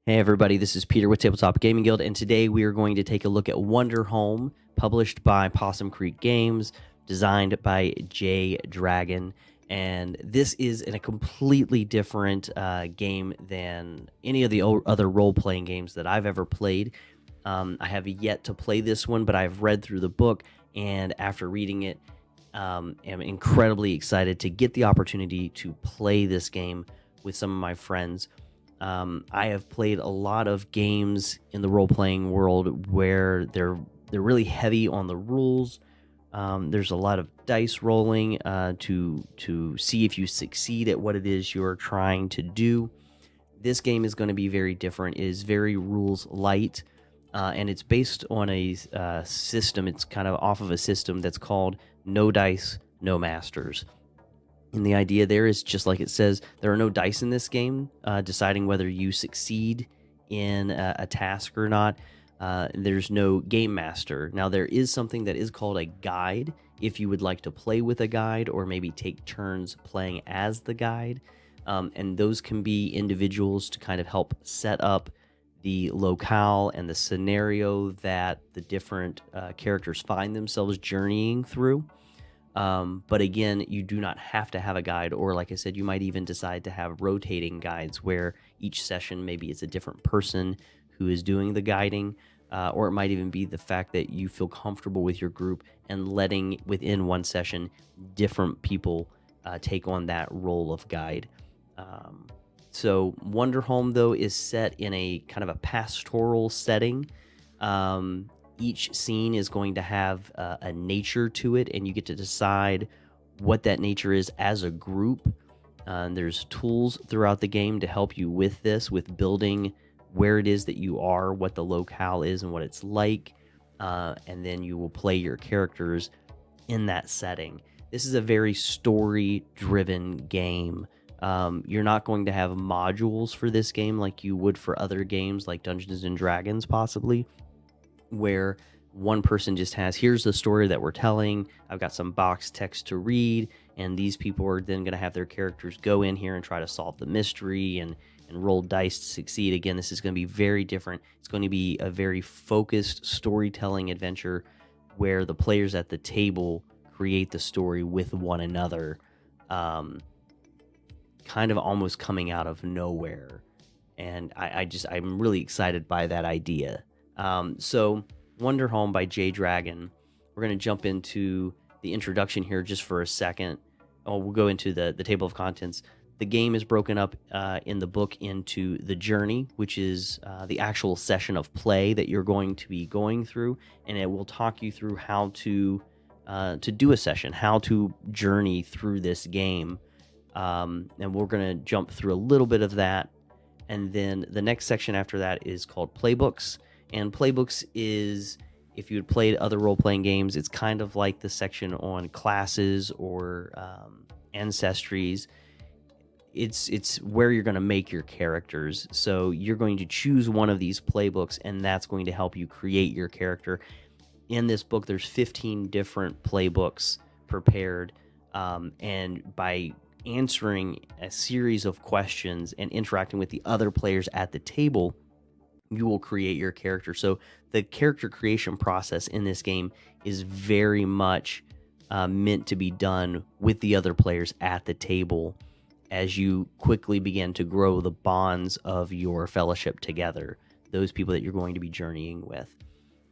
Hey everybody, this is Peter with Tabletop Gaming Guild, and today we are going to take a look at Wanderhome, published by Possum Creek Games, designed by Jay Dragon. And this is in a completely different game than any of the other role-playing games that I've ever played. I have yet to play this one, but I've read through the book, and after reading it, am incredibly excited to get the opportunity to play this game with some of my friends. I have played a lot of games in the role-playing world where they're really heavy on the rules. There's a lot of dice rolling to see if you succeed at what it is you're trying to do. This game is going to be very different. It is very rules light, and it's based on a system. It's kind of off of a system that's called No Dice, No Masters. And the idea there is, just like it says, there are no dice in this game deciding whether you succeed in a task or not. There's no game master. Now, there is something that is called a guide, if you would like to play with a guide or maybe take turns playing as the guide. And those can be individuals to kind of help set up the locale and the scenario that the different characters find themselves journeying through. But again, you do not have to have a guide, or like I said, you might even decide to have rotating guides where each session maybe it's a different person who is doing the guiding, or it might even be the fact that you feel comfortable with your group and letting within one session different people take on that role of guide. So Wanderhome, though, is set in a kind of a pastoral setting. Each scene is going to have a nature to it, and you get to decide what that nature is as a group. There's tools throughout the game to help you with this, with building where it is that you are, what the locale is, and what it's like. And then you will play your characters in that setting. This is a very story-driven game. You're not going to have modules for this game like you would for other games like Dungeons & Dragons, possibly, where one person just has, here's the story that we're telling, I've got some box text to read, and these people are then going to have their characters go in here and try to solve the mystery and roll dice to succeed. Again, this is going to be very different. It's going to be a very focused storytelling adventure where the players at the table create the story with one another, kind of almost coming out of nowhere. And I'm really excited by that idea. So Wanderhome by Jay Dragon. We're going to jump into the introduction here just for a second. We'll go into the table of contents. The game is broken up in the book into the journey, which is the actual session of play that you're going to be going through, and it will talk you through how to do a session, how to journey through this game. And we're going to jump through a little bit of that. And then the next section after that is called Playbooks. And Playbooks is, if you had played other role-playing games, it's kind of like the section on classes or ancestries. It's where you're going to make your characters. So you're going to choose one of these playbooks, and that's going to help you create your character. In this book, there's 15 different playbooks prepared, and by answering a series of questions and interacting with the other players at the table, you will create your character. So the character creation process in this game is very much meant to be done with the other players at the table as you quickly begin to grow the bonds of your fellowship together, those people that you're going to be journeying with.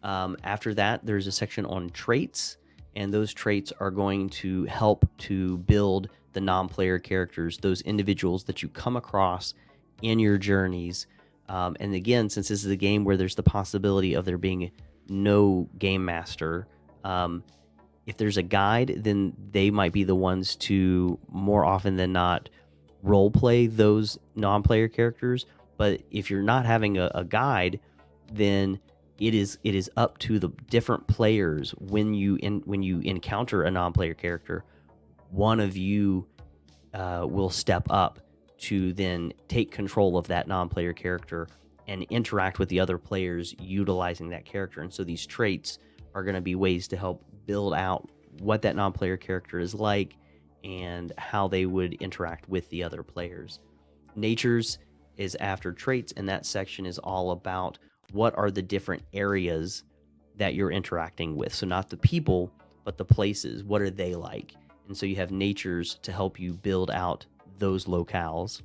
After that, there's a section on traits, and those traits are going to help to build the non-player characters, those individuals that you come across in your journeys. And again, since this is a game where there's the possibility of there being no game master, if there's a guide, then they might be the ones to, more often than not, role play those non-player characters. But if you're not having a guide, then it is up to the different players when you encounter a non-player character. One of you will step up to then take control of that non-player character and interact with the other players utilizing that character. And so these traits are going to be ways to help build out what that non-player character is like and how they would interact with the other players. Natures is after traits, and that section is all about what are the different areas that you're interacting with. So not the people, but the places. What are they like? And so you have natures to help you build out those locales.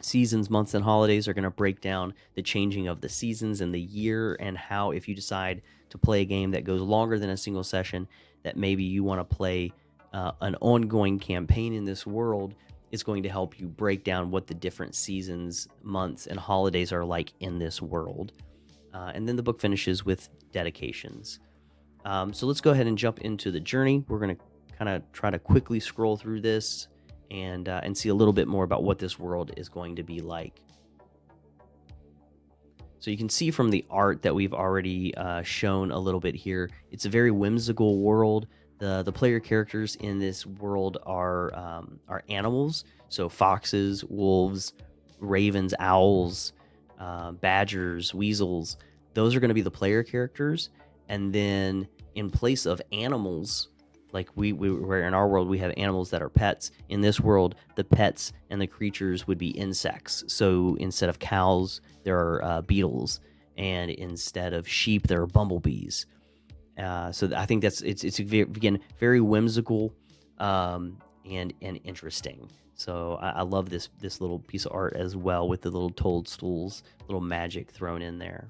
Seasons, months, and holidays are going to break down the changing of the seasons and the year, and how if you decide to play a game that goes longer than a single session, that maybe you want to play an ongoing campaign in this world, it's going to help you break down what the different seasons, months, and holidays are like in this world. And then the book finishes with dedications. So let's go ahead and jump into the journey. We're going to kind of try to quickly scroll through this and see a little bit more about what this world is going to be like. So you can see from the art that we've already shown a little bit here, it's a very whimsical world. The player characters in this world are animals, so foxes, wolves, ravens, owls, badgers, weasels. Those are going to be the player characters. And then in place of animals, like where in our world we have animals that are pets, in this world the pets and the creatures would be insects. So instead of cows, there are beetles, and instead of sheep, there are bumblebees. So I think it's again very whimsical and interesting. So I love this little piece of art as well, with the little toadstools, little magic thrown in there.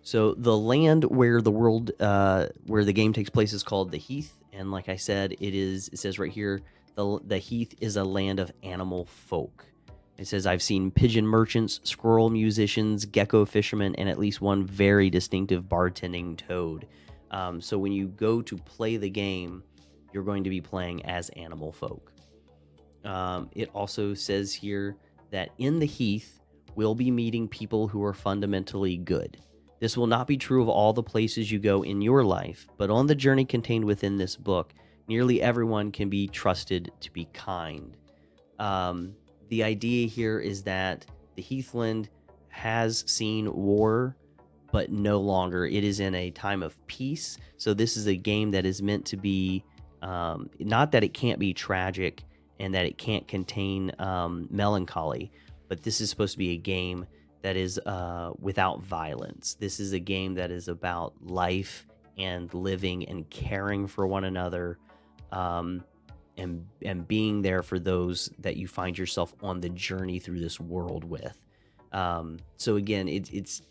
So the land where the world where the game takes place is called the Heath, and like I said, it says right here, the Heath is a land of animal folk. It says, I've seen pigeon merchants, squirrel musicians, gecko fishermen, and at least one very distinctive bartending toad. So when you go to play the game, you're going to be playing as animal folk. It also says here that in the Heath, we'll be meeting people who are fundamentally good. This will not be true of all the places you go in your life, but on the journey contained within this book, nearly everyone can be trusted to be kind. The idea here is that the Heathland has seen war, but no longer. It is in a time of peace. So this is a game that is meant to be, not that it can't be tragic and that it can't contain melancholy, but this is supposed to be a game that is without violence. This is a game that is about life and living and caring for one another, and being there for those that you find yourself on the journey through this world with. So again, it's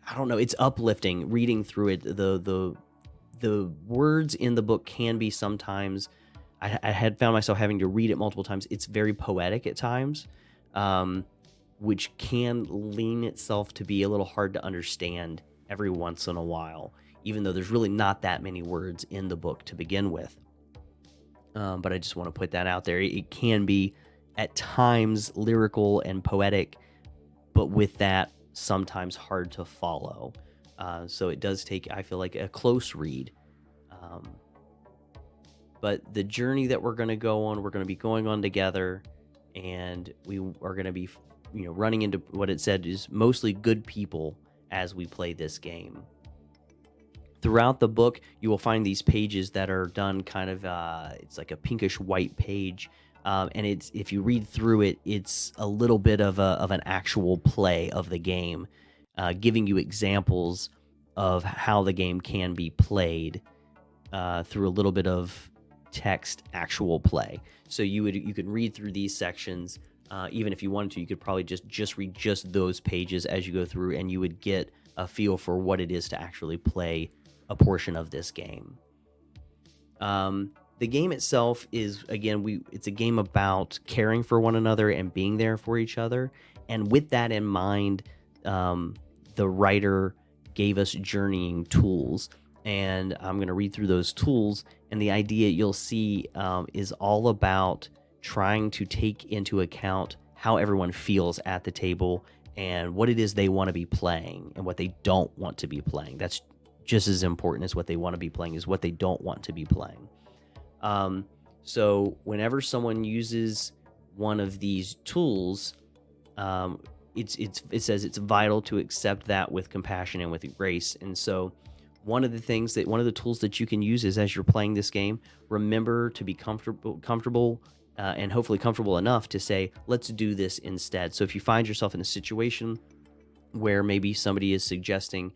I don't know, it's uplifting reading through it. The words in the book can be sometimes, I had found myself having to read it multiple times. It's very poetic at times, which can lean itself to be a little hard to understand every once in a while, even though there's really not that many words in the book to begin with. But I just want to put that out there. It can be at times lyrical and poetic, but with that, sometimes hard to follow. So it does take, I feel like, a close read. But the journey that we're going to go on, we're going to be going on together, and we are going to be, running into what it said is mostly good people as we play this game. Throughout the book, you will find these pages that are done kind of, it's like a pinkish white page. And it's, if you read through it, it's a little bit of an actual play of the game, giving you examples of how the game can be played through a little bit of text actual play. So you could read through these sections. Even if you wanted to, you could probably just read just those pages as you go through, and you would get a feel for what it is to actually play a portion of this game. The game itself is, again, it's a game about caring for one another and being there for each other. And with that in mind, the writer gave us journeying tools. And I'm going to read through those tools. And the idea you'll see is all about trying to take into account how everyone feels at the table and what it is they want to be playing and what they don't want to be playing. That's just as important as what they want to be playing is what they don't want to be playing. So whenever someone uses one of these tools, it says it's vital to accept that with compassion and with grace. And so one of the tools that you can use is, as you're playing this game, remember to be comfortable and hopefully comfortable enough to say, let's do this instead. So if you find yourself in a situation where maybe somebody is suggesting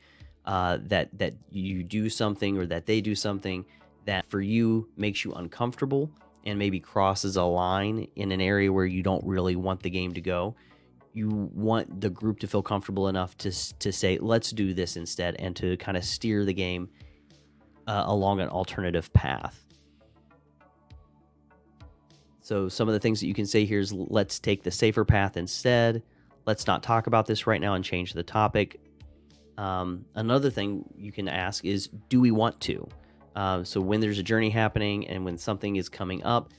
that you do something, or that they do something that for you makes you uncomfortable and maybe crosses a line in an area where you don't really want the game to go, you want the group to feel comfortable enough to say, let's do this instead, and to kind of steer the game along an alternative path. So some of the things that you can say here is, let's take the safer path instead. Let's not talk about this right now and change the topic. Another thing you can ask is, do we want to? So when there's a journey happening and when something is coming up,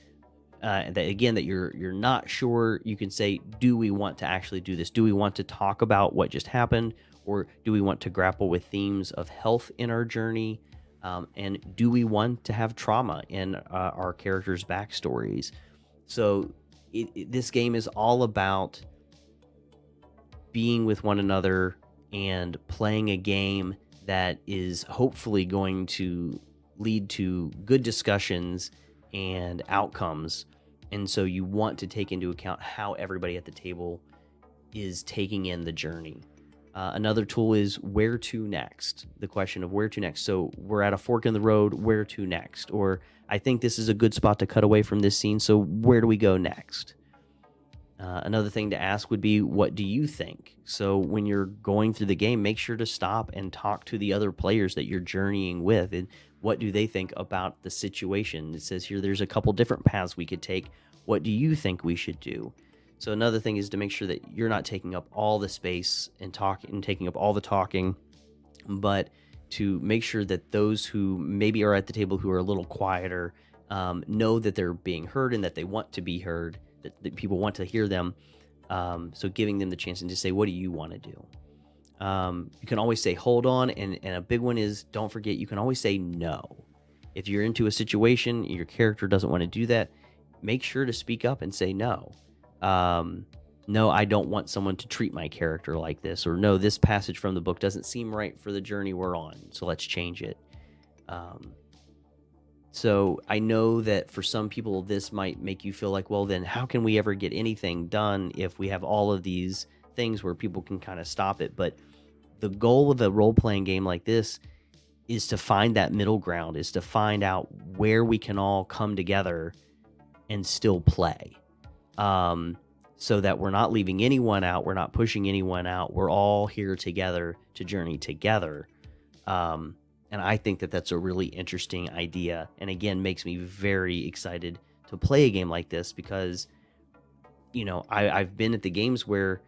that you're not sure, you can say, do we want to actually do this? Do we want to talk about what just happened? Or do we want to grapple with themes of health in our journey? And do we want to have trauma in our characters' backstories? So this game is all about being with one another and playing a game that is hopefully going to lead to good discussions and outcomes. And so you want to take into account how everybody at the table is taking in the journey. Another tool is where to next, the question of where to next. So we're at a fork in the road, where to next? Or I think this is a good spot to cut away from this scene, so where do we go next? Another thing to ask would be, what do you think? So when you're going through the game, make sure to stop and talk to the other players that you're journeying with, and what do they think about the situation? It says here there's a couple different paths we could take. What do you think we should do? So another thing is to make sure that you're not taking up all the space and taking up all the talking, but to make sure that those who maybe are at the table who are a little quieter know that they're being heard and that they want to be heard, that people want to hear them. So giving them the chance and just say, what do you want to do? You can always say, hold on. And a big one is, don't forget, you can always say no. If you're into a situation, your character doesn't want to do that, make sure to speak up and say no. No, I don't want someone to treat my character like this, or no, this passage from the book doesn't seem right for the journey we're on, so let's change it. So I know that for some people this might make you feel like, well, then how can we ever get anything done if we have all of these things where people can kind of stop it? But the goal of a role-playing game like this is to find that middle ground, is to find out where we can all come together and still play. So that we're not leaving anyone out, we're not pushing anyone out, we're all here together to journey together. And I think that that's a really interesting idea, and again, makes me very excited to play a game like this, because, you know, I've been at the games where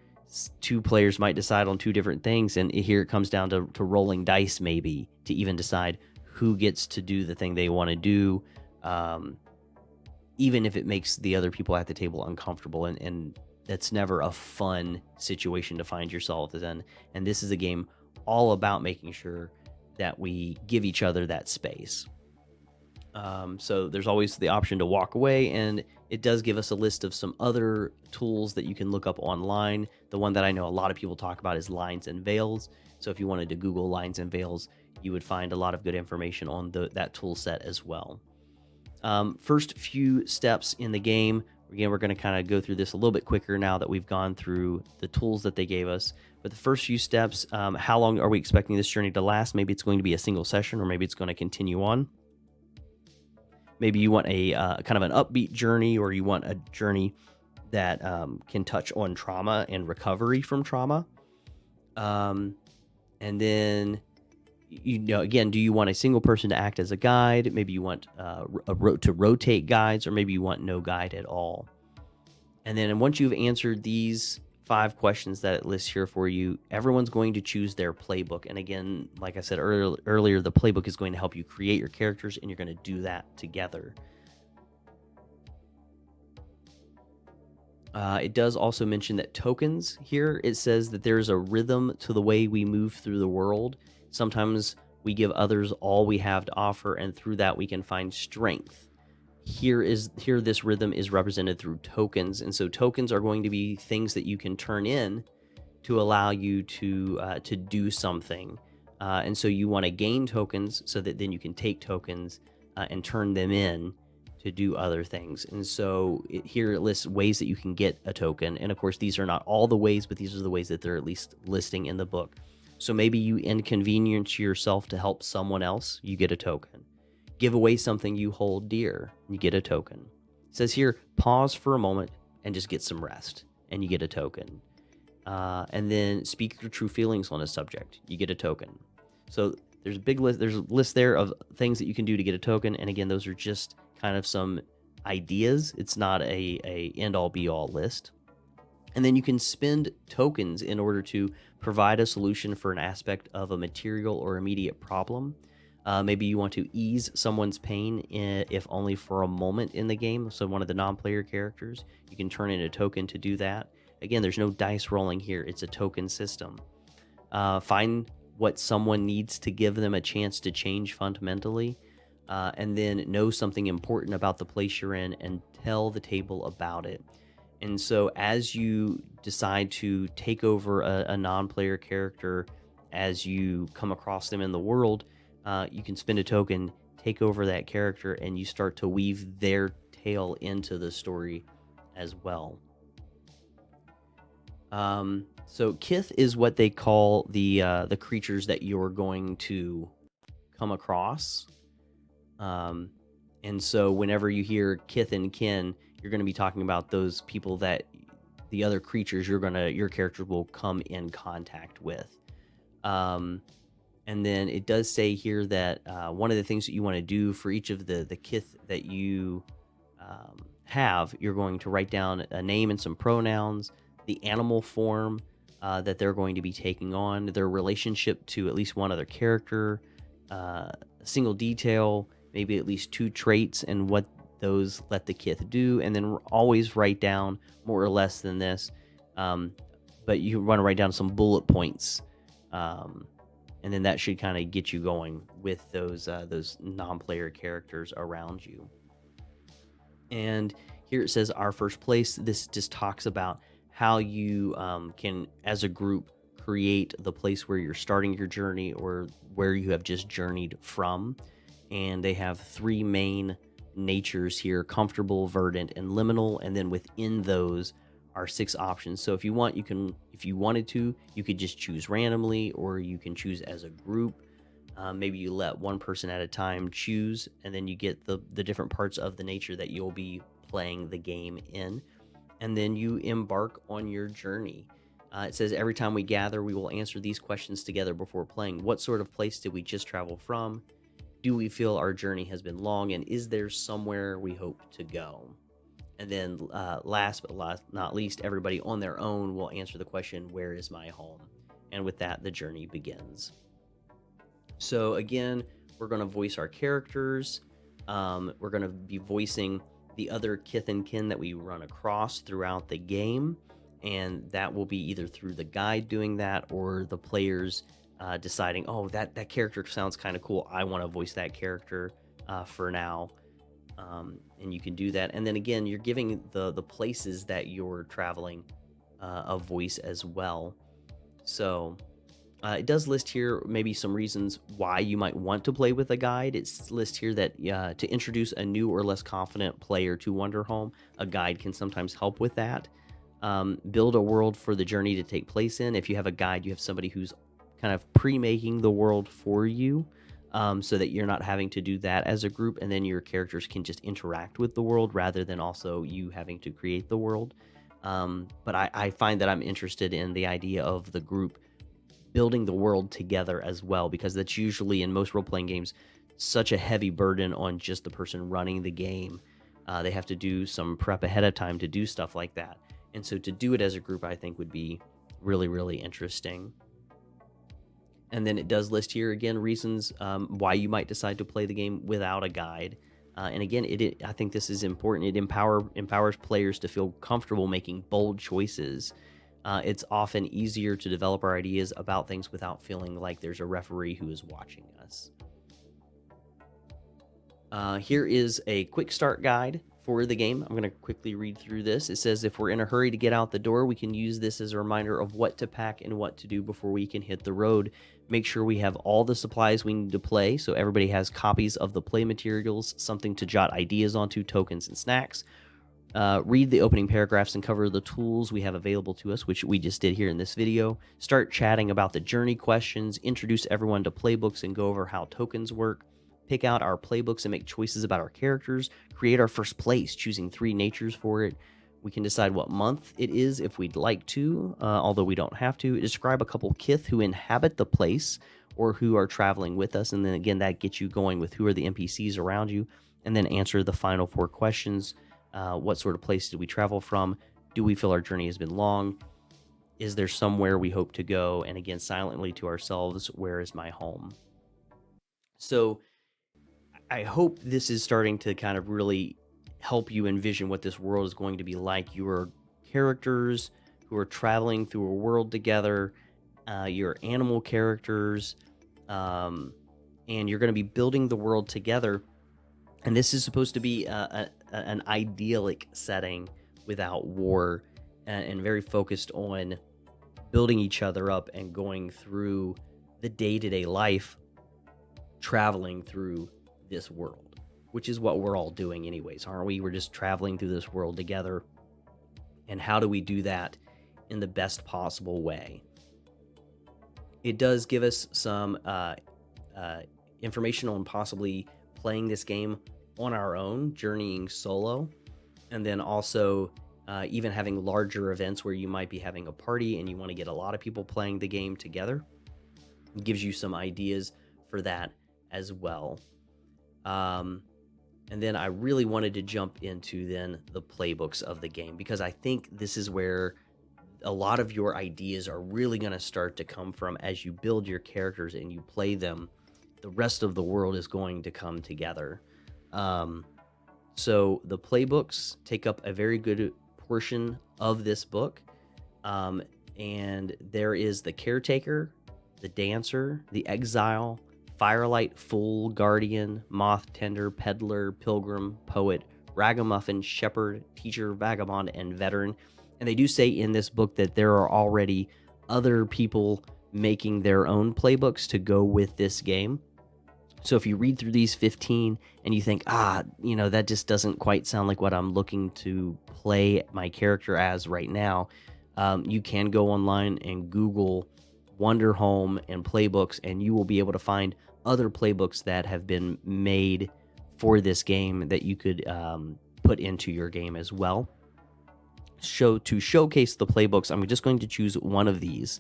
two players might decide on two different things, and here it comes down to rolling dice maybe to even decide who gets to do the thing they want to do, even if it makes the other people at the table uncomfortable, and that's never a fun situation to find yourself in. And this is a game all about making sure that we give each other that space. So there's always the option to walk away, and it does give us a list of some other tools that you can look up online. The one that I know a lot of people talk about is Lines and Veils. So if you wanted to Google Lines and Veils, you would find a lot of good information on that tool set as well. First few steps in the game, again, we're going to kind of go through this a little bit quicker now that we've gone through the tools that they gave us. But the first few steps, how long are we expecting this journey to last? Maybe it's going to be a single session, or maybe it's going to continue on. Maybe you want a kind of an upbeat journey, or you want a journey that can touch on trauma and recovery from trauma. And then, you know, again, do you want a single person to act as a guide? Maybe you want to rotate guides, or maybe you want no guide at all. And then once you've answered these 5 questions that it lists here for you, everyone's going to choose their playbook. And again, like I said earlier, the playbook is going to help you create your characters, and you're going to do that together. It does also mention that tokens here, it says that there's a rhythm to the way we move through the world. Sometimes we give others all we have to offer, and through that we can find strength. Here this rhythm is represented through tokens, and so tokens are going to be things that you can turn in to allow you to do something. And so you want to gain tokens so that then you can take tokens and turn them in to do other things. And so here it lists ways that you can get a token. And of course, these are not all the ways, but these are the ways that they're at least listing in the book. So maybe you inconvenience yourself to help someone else, you get a token. Give away something you hold dear, you get a token. It says here, pause for a moment and just get some rest, and you get a token. And then speak your true feelings on a subject, you get a token. So there's a big list. There's a list there of things that you can do to get a token. And again, those are just kind of some ideas. It's not a end all be all list. And then you can spend tokens in order to provide a solution for an aspect of a material or immediate problem. Maybe you want to ease someone's pain, if only for a moment in the game. So one of the non-player characters, you can turn in a token to do that. Again, there's no dice rolling here. It's a token system. Find what someone needs to give them a chance to change fundamentally, and then know something important about the place you're in and tell the table about it. And so as you decide to take over a non-player character, as you come across them in the world, you can spend a token, take over that character, and you start to weave their tale into the story as well. So Kith is what they call the creatures that you're going to come across. And so whenever you hear Kith and Kin, you're going to be talking about those people that the other creatures your character will come in contact with. And then it does say here that one of the things that you want to do for each of the Kith that you have, you're going to write down a name and some pronouns, the animal form that they're going to be taking on, their relationship to at least one other character, a single detail, maybe at least 2 traits, and what those let the Kith do. And then always write down more or less than this, but you want to write down some bullet points, and then that should kind of get you going with those non-player characters around you. And here it says our first place. This just talks about how you can, as a group, create the place where you're starting your journey or where you have just journeyed from. And they have 3 main natures here: comfortable, verdant, and liminal. And then within those are 6 options. So if you want, if you wanted to, you could just choose randomly, or you can choose as a group. Maybe you let one person at a time choose, and then you get the different parts of the nature that you'll be playing the game in. And then you embark on your journey. It says every time we gather, we will answer these questions together before playing. What sort of place did we just travel from? Do we feel our journey has been long? And is there somewhere we hope to go? And then last but not least, everybody on their own will answer the question, where is my home? And with that, the journey begins. So again, we're going to voice our characters. We're going to be voicing the other Kith and Kin that we run across throughout the game. And that will be either through the guide doing that, or the players deciding, oh, that character sounds kind of cool, I want to voice that character for now. And you can do that. And then again, you're giving the places that you're traveling a voice as well. So it does list here maybe some reasons why you might want to play with a guide. It's lists here that to introduce a new or less confident player to Wanderhome, a guide can sometimes help with that. Build a world for the journey to take place in. If you have a guide, you have somebody who's kind of pre-making the world for you, so that you're not having to do that as a group, and then your characters can just interact with the world rather than also you having to create the world. But I find that I'm interested in the idea of the group building the world together as well, because that's usually in most role-playing games such a heavy burden on just the person running the game. They have to do some prep ahead of time to do stuff like that. And so to do it as a group, I think would be really, really interesting. And then it does list here again reasons why you might decide to play the game without a guide. And again, I think this is important. It empowers players to feel comfortable making bold choices. It's often easier to develop our ideas about things without feeling like there's a referee who is watching us. Here is a quick start guide for the game. I'm going to quickly read through this. It says if we're in a hurry to get out the door, we can use this as a reminder of what to pack and what to do before we can hit the road. make sure we have all the supplies we need to play, so everybody has copies of the play materials, something to jot ideas onto, tokens, and snacks. Read the opening paragraphs and cover the tools we have available to us, which we just did here in this video. Start chatting about the journey questions, introduce everyone to playbooks and go over how tokens work. Pick out our playbooks and make choices about our characters. Create our first place, choosing 3 natures for it. We can decide what month it is if we'd like to, although we don't have to. Describe a couple kith who inhabit the place or who are traveling with us. And then again, that gets you going with who are the NPCs around you. And then answer the final 4 questions. What sort of place did we travel from? Do we feel our journey has been long? Is there somewhere we hope to go? And again, silently to ourselves, where is my home? So I hope this is starting to kind of really help you envision what this world is going to be like. You are characters who are traveling through a world together. You're animal characters, and you're going to be building the world together. And this is supposed to be an idyllic setting without war, and very focused on building each other up and going through the day-to-day life, traveling through this world, which is what we're all doing anyways, aren't we? We're just traveling through this world together. And how do we do that in the best possible way? It does give us some information on possibly playing this game on our own, journeying solo, and then also even having larger events where you might be having a party and you want to get a lot of people playing the game together. It gives you some ideas for that as well. And then I really wanted to jump into then the playbooks of the game, because I think this is where a lot of your ideas are really going to start to come from as you build your characters and you play them. The rest of the world is going to come together. So the playbooks take up a very good portion of this book. And there is the caretaker, the dancer, the exile, firelight, fool, guardian, moth tender, peddler, pilgrim, poet, ragamuffin, shepherd, teacher, vagabond, and veteran. And they do say in this book that there are already other people making their own playbooks to go with this game. So if you read through these 15 and you think, that just doesn't quite sound like what I'm looking to play my character as right now, you can go online and Google Wanderhome and playbooks, and you will be able to find other playbooks that have been made for this game that you could put into your game as well. To showcase the playbooks, I'm just going to choose one of these,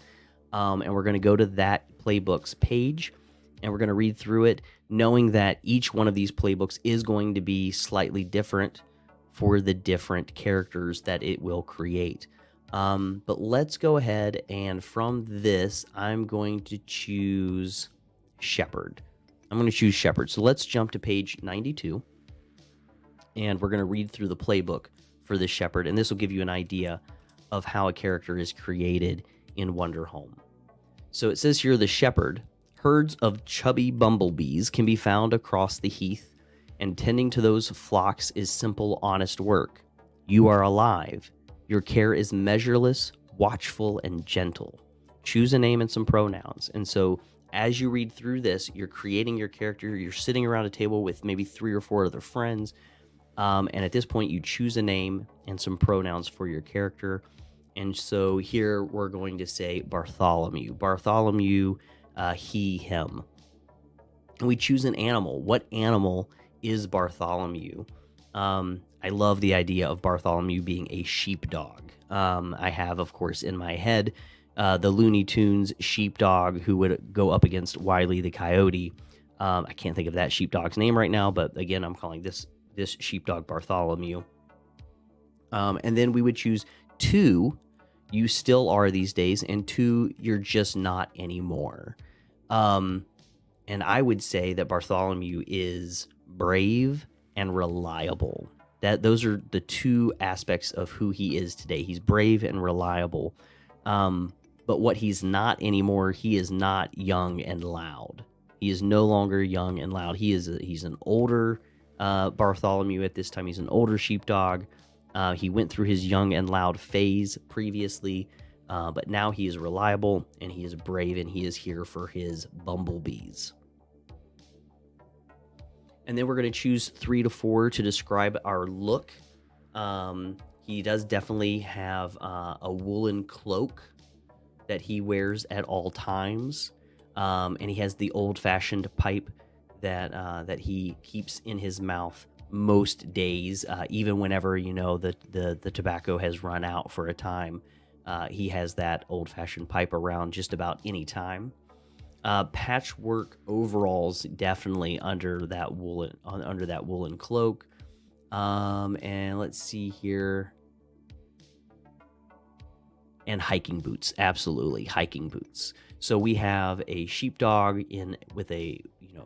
and we're going to go to that playbooks page, and we're going to read through it, knowing that each one of these playbooks is going to be slightly different for the different characters that it will create. But let's go ahead, and from this, I'm going to choose Shepherd. So let's jump to page 92, and we're going to read through the playbook for the Shepherd, and this will give you an idea of how a character is created in Wanderhome. So it says here, the Shepherd. Herds of chubby bumblebees can be found across the heath, and tending to those flocks is simple, honest work. You are alive. Your care is measureless, watchful, and gentle. Choose a name and some pronouns. And so as you read through this, you're creating your character. You're sitting around a table with maybe 3 or 4 other friends. And at this point, you choose a name and some pronouns for your character. And so here we're going to say Bartholomew. Bartholomew, he, him. And we choose an animal. What animal is Bartholomew? I love the idea of Bartholomew being a sheepdog. I have, of course, in my head, the Looney Tunes sheepdog who would go up against Wile the Coyote. I can't think of that sheepdog's name right now, but again, I'm calling this sheepdog Bartholomew. And then we would choose 2, you still are these days, and 2, you're just not anymore. And I would say that Bartholomew is brave and reliable. Those are the 2 aspects of who he is today. He's brave and reliable. But what he's not anymore, he is not young and loud. He is no longer young and loud. He's an older Bartholomew at this time. He's an older sheepdog. He went through his young and loud phase previously. But now he is reliable, and he is brave, and he is here for his bumblebees. And then we're going to choose 3 to 4 to describe our look. He does definitely have a woolen cloak that he wears at all times. And he has the old-fashioned pipe that he keeps in his mouth most days, even whenever, the tobacco has run out for a time. He has that old-fashioned pipe around just about any time. Patchwork overalls definitely under that woolen cloak. And let's see here. And hiking boots, absolutely hiking boots. So we have a sheepdog with a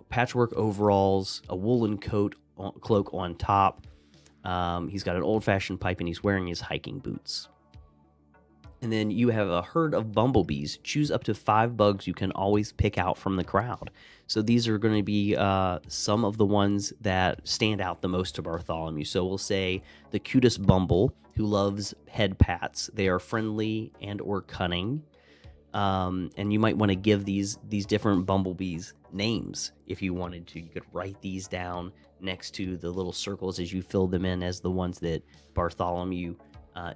patchwork overalls, a woolen cloak on top. He's got an old-fashioned pipe, and he's wearing his hiking boots. And then you have a herd of bumblebees. Choose up to 5 bugs you can always pick out from the crowd. So these are going to be some of the ones that stand out the most to Bartholomew. So we'll say the cutest bumble, who loves head pats. They are friendly and or cunning. And you might want to give these different bumblebees names if you wanted to. You could write these down next to the little circles as you fill them in as the ones that Bartholomew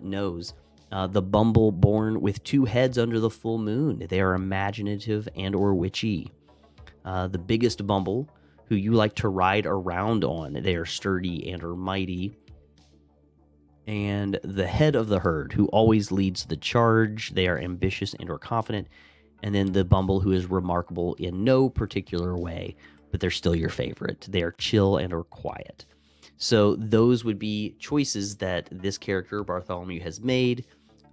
knows. The bumble born with 2 heads under the full moon. They are imaginative and or witchy. The biggest bumble, who you like to ride around on. They are sturdy and or mighty. And the head of the herd, who always leads the charge. They are ambitious and or confident. And then the bumble, who is remarkable in no particular way, but they're still your favorite. They are chill and or quiet. So those would be choices that this character, Bartholomew, has made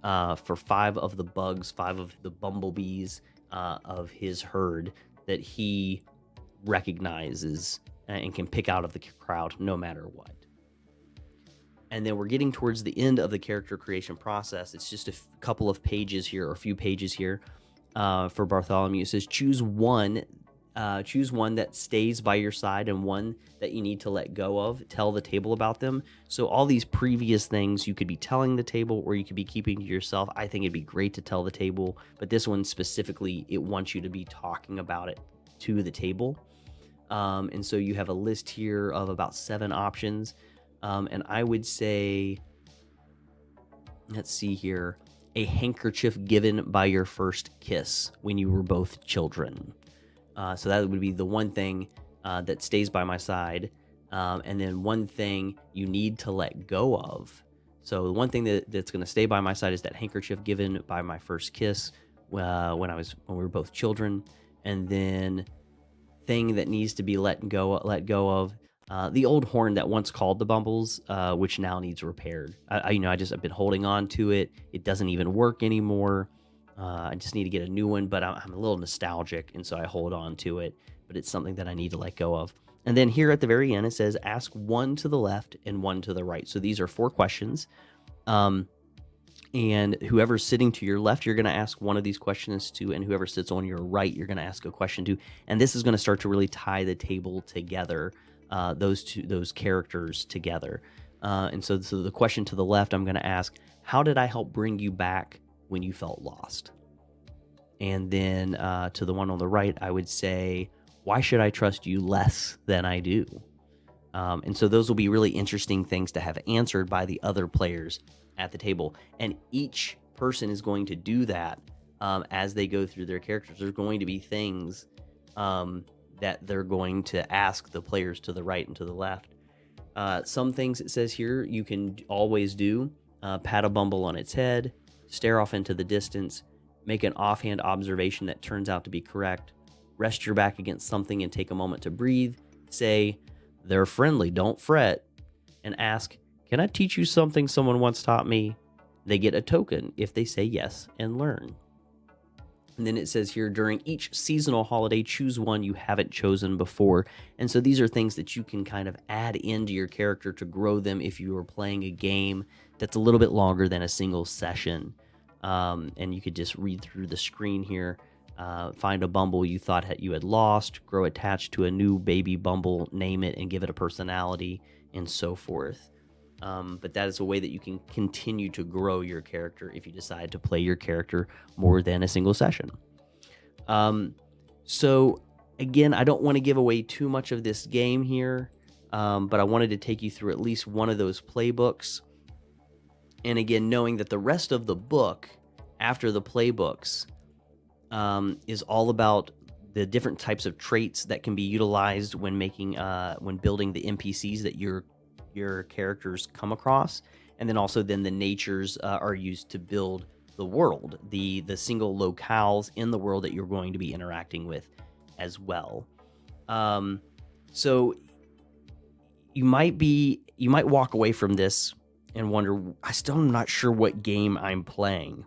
for 5 of the bugs, 5 of the bumblebees of his herd that he recognizes and can pick out of the crowd no matter what. And then we're getting towards the end of the character creation process. It's just a couple of pages here, or a few pages here for Bartholomew. It says choose one that stays by your side and one that you need to let go of. Tell the table about them. So all these previous things you could be telling the table, or you could be keeping to yourself. I think it'd be great to tell the table, but this one specifically, it wants you to be talking about it to the table. And so you have a list here of about 7 options. And I would say, let's see here, a handkerchief given by your first kiss when you were both children. So that would be the one thing that stays by my side. And then one thing you need to let go of. So the one thing that's going to stay by my side is that handkerchief given by my first kiss when we were both children. And then thing that needs to be let go of. The old horn that once called the bumbles, which now needs repaired. I've been holding on to it. It doesn't even work anymore. I just need to get a new one, but I'm a little nostalgic, and so I hold on to it. But it's something that I need to let go of. And then here at the very end, it says ask 1 to the left and 1 to the right. So these are 4 questions. And whoever's sitting to your left, you're going to ask one of these questions to, and whoever sits on your right, you're going to ask a question to. And this is going to start to really tie the table together. Those characters together. And so the question to the left, I'm going to ask, how did I help bring you back when you felt lost? And then to the one on the right, I would say, why should I trust you less than I do? And so those will be really interesting things to have answered by the other players at the table. And each person is going to do that as they go through their characters. There's going to be things that they're going to ask the players to the right and to the left. Some things it says here you can always do. Pat a bumble on its head, stare off into the distance, make an offhand observation that turns out to be correct, rest your back against something and take a moment to breathe, say, they're friendly, don't fret, and ask, can I teach you something someone once taught me? They get a token if they say yes and learn. And then it says here, during each seasonal holiday, choose one you haven't chosen before. And so these are things that you can kind of add into your character to grow them if you are playing a game that's a little bit longer than a single session. And you could just read through the screen here, find a bumble you thought you had lost, grow attached to a new baby bumble, name it, and give it a personality, and so forth. But that is a way that you can continue to grow your character if you decide to play your character more than a single session. So again, I don't want to give away too much of this game here, but I wanted to take you through at least one of those playbooks. And again, knowing that the rest of the book after the playbooks is all about the different types of traits that can be utilized when building the NPCs that your characters come across, and then also the natures are used to build the world, the single locales in the world that you're going to be interacting with as well. So you might walk away from this and wonder, I still am not sure what game I'm playing.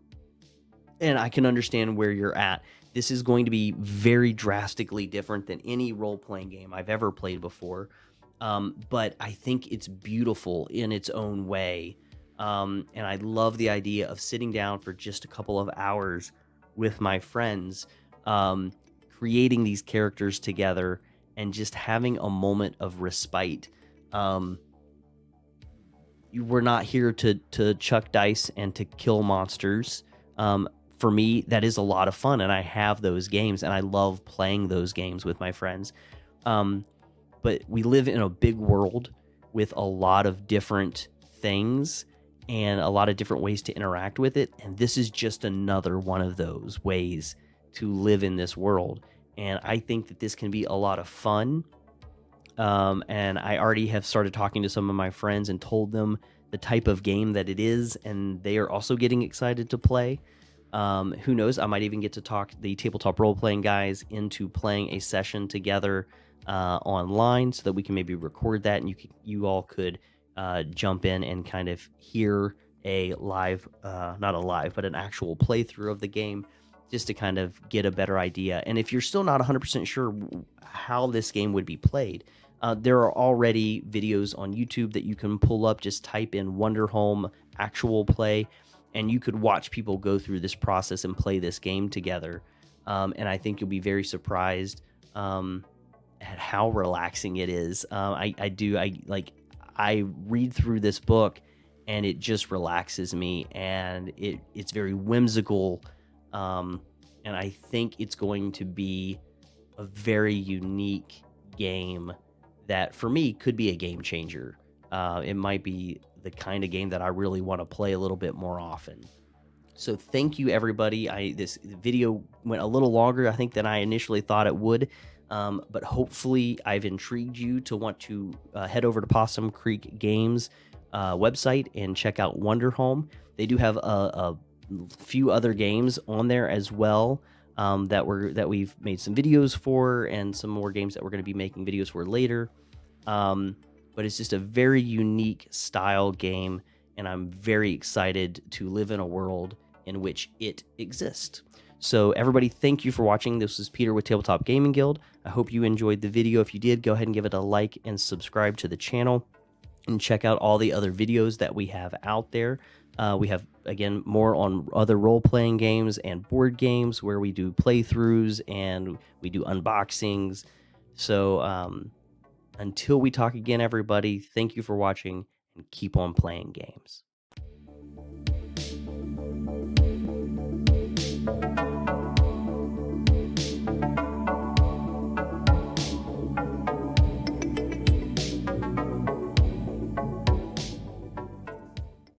And I can understand where you're at. This is going to be very drastically different than any role-playing game I've ever played before. But I think it's beautiful in its own way. And I love the idea of sitting down for just a couple of hours with my friends, creating these characters together and just having a moment of respite. We're not here to chuck dice and to kill monsters. For me, that is a lot of fun, and I have those games, and I love playing those games with my friends. But we live in a big world with a lot of different things and a lot of different ways to interact with it, and this is just another one of those ways to live in this world. And I think that this can be a lot of fun. And I already have started talking to some of my friends and told them the type of game that it is, and they are also getting excited to play. Who knows? I might even get to talk the tabletop role-playing guys into playing a session together online, so that we can maybe record that, and you all could jump in and kind of hear a live, not a live, but an actual playthrough of the game, just to kind of get a better idea. And if you're still not 100% sure how this game would be played, there are already videos on YouTube that you can pull up. Just type in Wanderhome actual play, and you could watch people go through this process and play this game together. And I think you'll be very surprised at how relaxing it is. I read through this book and it just relaxes me, and it's very whimsical. And I think it's going to be a very unique game that for me could be a game changer. It might be the kind of game that I really want to play a little bit more often. So thank you, everybody. This video went a little longer, I think, than I initially thought it would. But hopefully I've intrigued you to want to head over to Possum Creek Games website and check out Wanderhome. They do have a few other games on there as well, that we've made some videos for, and some more games that we're going to be making videos for later. But it's just a very unique style game, and I'm very excited to live in a world in which it exists. So everybody, thank you for watching. This is Peter with Tabletop Gaming Guild. I hope you enjoyed the video. If you did, go ahead and give it a like and subscribe to the channel, and check out all the other videos that we have out there. We have, again, more on other role-playing games and board games where we do playthroughs and we do unboxings. So until we talk again, everybody, thank you for watching, and keep on playing games.